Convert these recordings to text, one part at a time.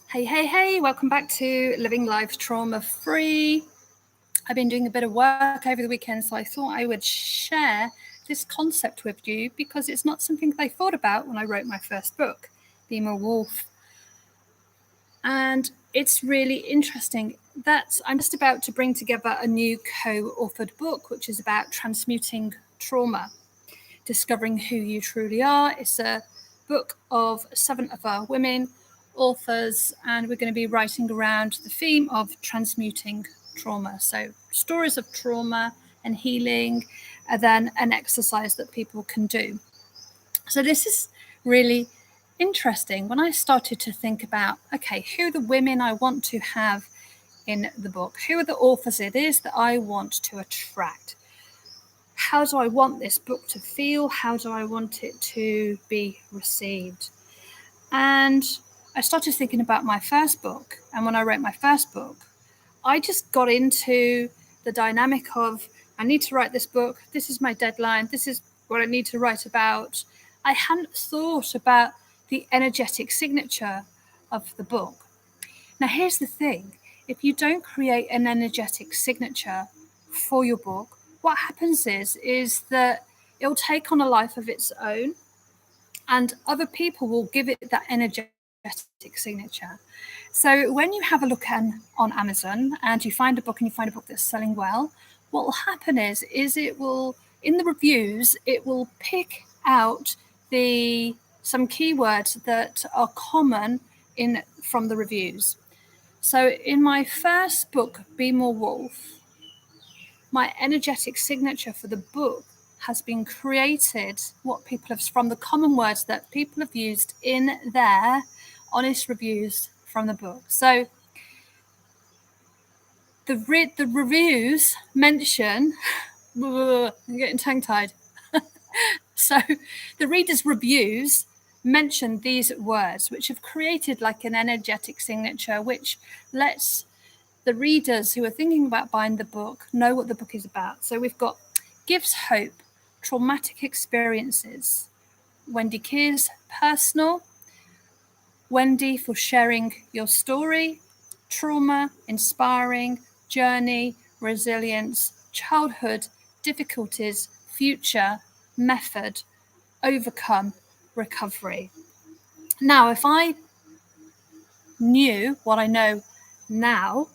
Hey, welcome back to Living Life Trauma Free. I've been doing a bit of work over the weekend, so I thought I would share this concept with you because it's not something I thought about when I wrote my first book, Be More Wolf. And it's really interesting that I'm just about to bring together a new co-authored book, which is about transmuting trauma, discovering who you truly are. It's a book of 7 other women authors, and we're going to be writing around the theme of transmuting trauma. So stories of trauma and healing, and then an exercise that people can do. So this is really interesting. When I started to think about, okay, who are the women I want to have in the book? Who are the authors it is that I want to attract? How do I want this book to feel? How do I want it to be received? And I started thinking about my first book. And when I wrote my first book, I just got into the dynamic of, I need to write this book. This is my deadline. This is what I need to write about. I hadn't thought about the energetic signature of the book. Now, here's the thing. If you don't create an energetic signature for your book, what happens is that it'll take on a life of its own, and other people will give it that energetic signature. So when you have a look on Amazon and you find a book that's selling well, what will happen is it will, in the reviews, it will pick out some keywords that are common from the reviews. So in my first book, Be More Wolf, my energetic signature for the book has been created from the common words that people have used in their honest reviews from the book. So the reviews mention, I'm getting tongue-tied. So the readers' reviews mention these words, which have created like an energetic signature, which lets the readers who are thinking about buying the book know what the book is about. So we've got gives hope, traumatic experiences, Wendy Kears, personal, Wendy for sharing your story, trauma, inspiring, journey, resilience, childhood, difficulties, future, method, overcome, recovery. Now, if I knew what I know now,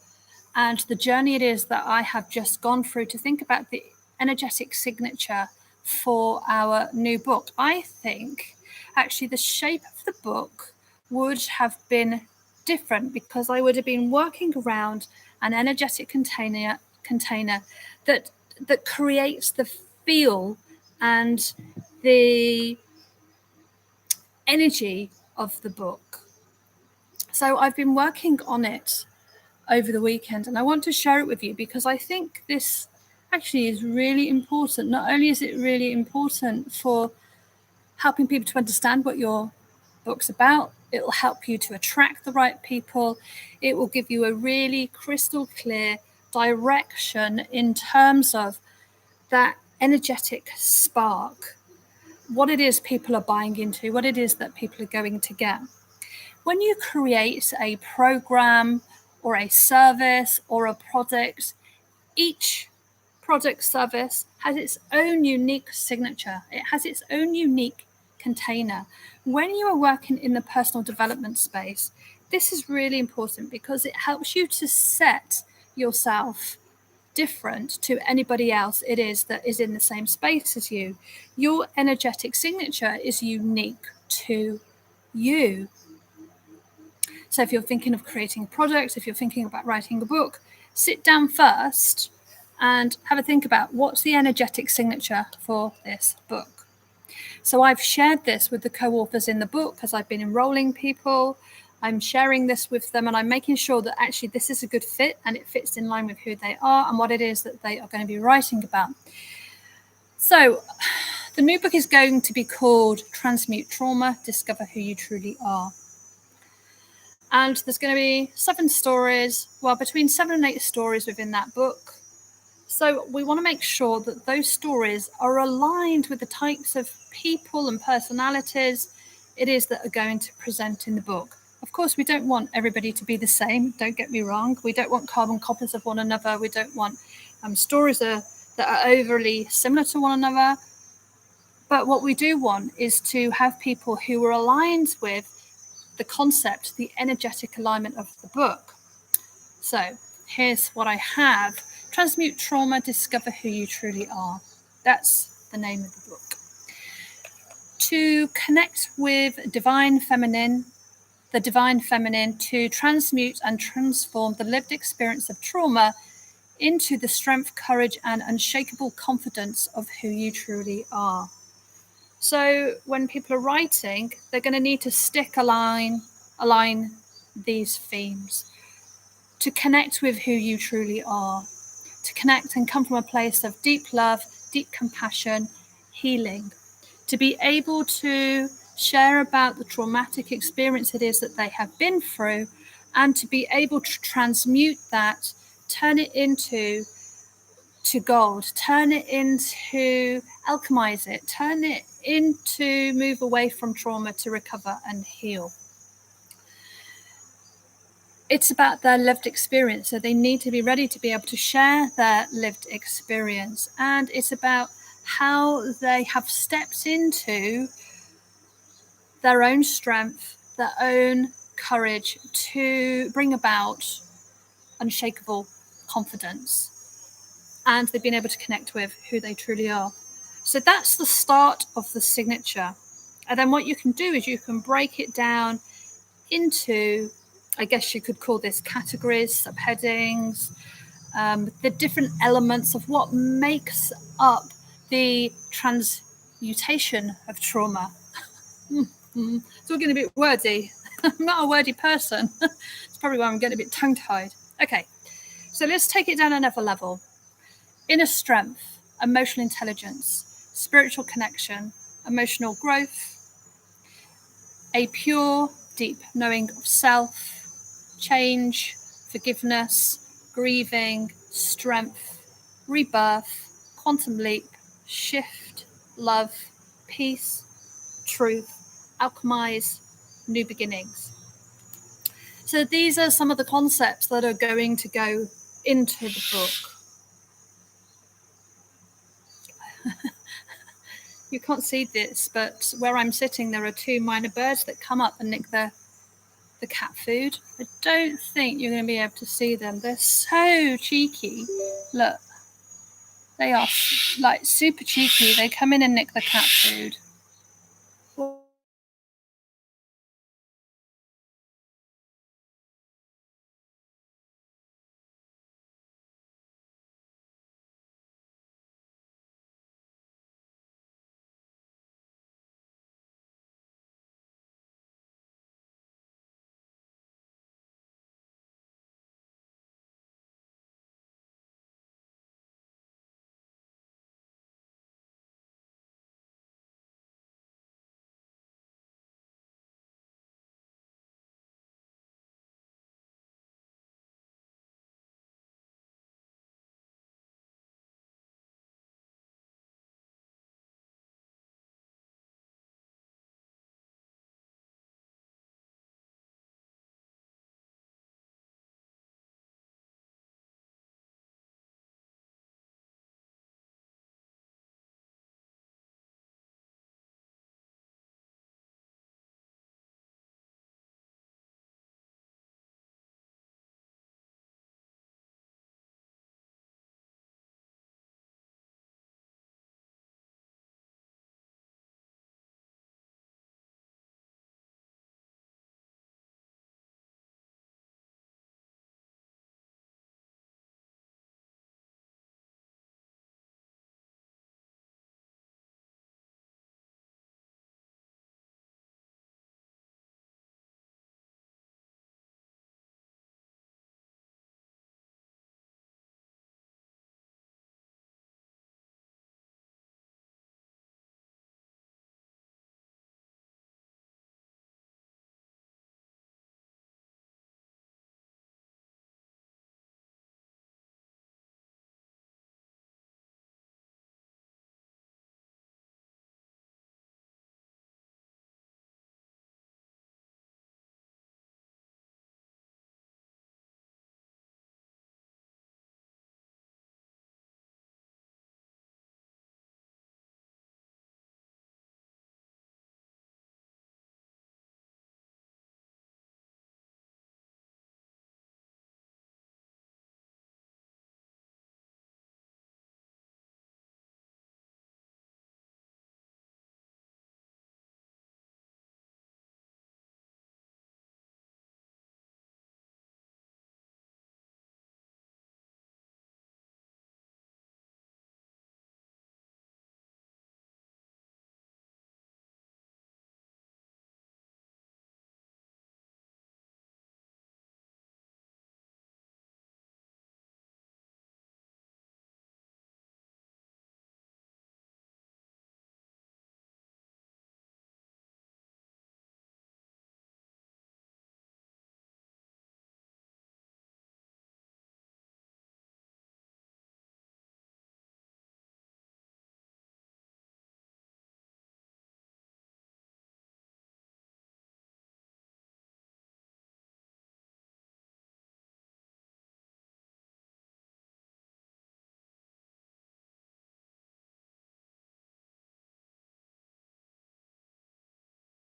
and the journey it is that I have just gone through to think about the energetic signature for our new book, I think actually the shape of the book would have been different, because I would have been working around an energetic container that creates the feel and the energy of the book. So I've been working on it over the weekend, and I want to share it with you because I think this actually is really important. Not only is it really important for helping people to understand what your book's about, it will help you to attract the right people. It will give you a really crystal clear direction in terms of that energetic spark, what it is people are buying into, what it is that people are going to get. When you create a program or a service or a product, each product service has its own unique signature. It has its own unique container. When you are working in the personal development space, this is really important because it helps you to set yourself different to anybody else it is that is in the same space as you. Your energetic signature is unique to you. So if you're thinking of creating a product, if you're thinking about writing a book, sit down first and have a think about what's the energetic signature for this book. So I've shared this with the co-authors in the book as I've been enrolling people. I'm sharing this with them, and I'm making sure that actually this is a good fit and it fits in line with who they are and what it is that they are going to be writing about. So the new book is going to be called Transmute Trauma, Discover Who You Truly Are. And there's going to be 7 stories, between 7 and 8 stories within that book. So we want to make sure that those stories are aligned with the types of people and personalities it is that are going to present in the book. Of course, we don't want everybody to be the same. Don't get me wrong. We don't want carbon copies of one another. We don't want stories that are overly similar to one another. But what we do want is to have people who are aligned with the concept, the energetic alignment of the book. So here's what I have. Transmute Trauma, Discover Who You Truly Are. That's the name of the book. To connect with the divine feminine, to transmute and transform the lived experience of trauma into the strength, courage, and unshakable confidence of who you truly are. So when people are writing, they're going to need to align these themes. To connect with who you truly are, to connect and come from a place of deep love, deep compassion, healing, to be able to share about the traumatic experience it is that they have been through, and to be able to transmute that, turn it into gold, turn it into alchemize it, turn it into move away from trauma to recover and heal. It's about their lived experience. So they need to be ready to be able to share their lived experience. And it's about how they have stepped into their own strength, their own courage to bring about unshakable confidence. And they've been able to connect with who they truly are. So that's the start of the signature. And then what you can do is you can break it down into, I guess you could call this categories, subheadings, the different elements of what makes up the transmutation of trauma. It's all getting a bit wordy. I'm not a wordy person. It's probably why I'm getting a bit tongue-tied. Okay, so let's take it down another level. Inner strength, emotional intelligence, spiritual connection, emotional growth, a pure, deep knowing of self, change, forgiveness, grieving, strength, rebirth, quantum leap, shift, love, peace, truth, alchemize, new beginnings. So these are some of the concepts that are going to go into the book. You can't see this, but where I'm sitting, there are two minor birds that come up and nick the cat food. I don't think you're going to be able to see them. They're so cheeky. Look, they are like super cheeky. They come in and nick the cat food.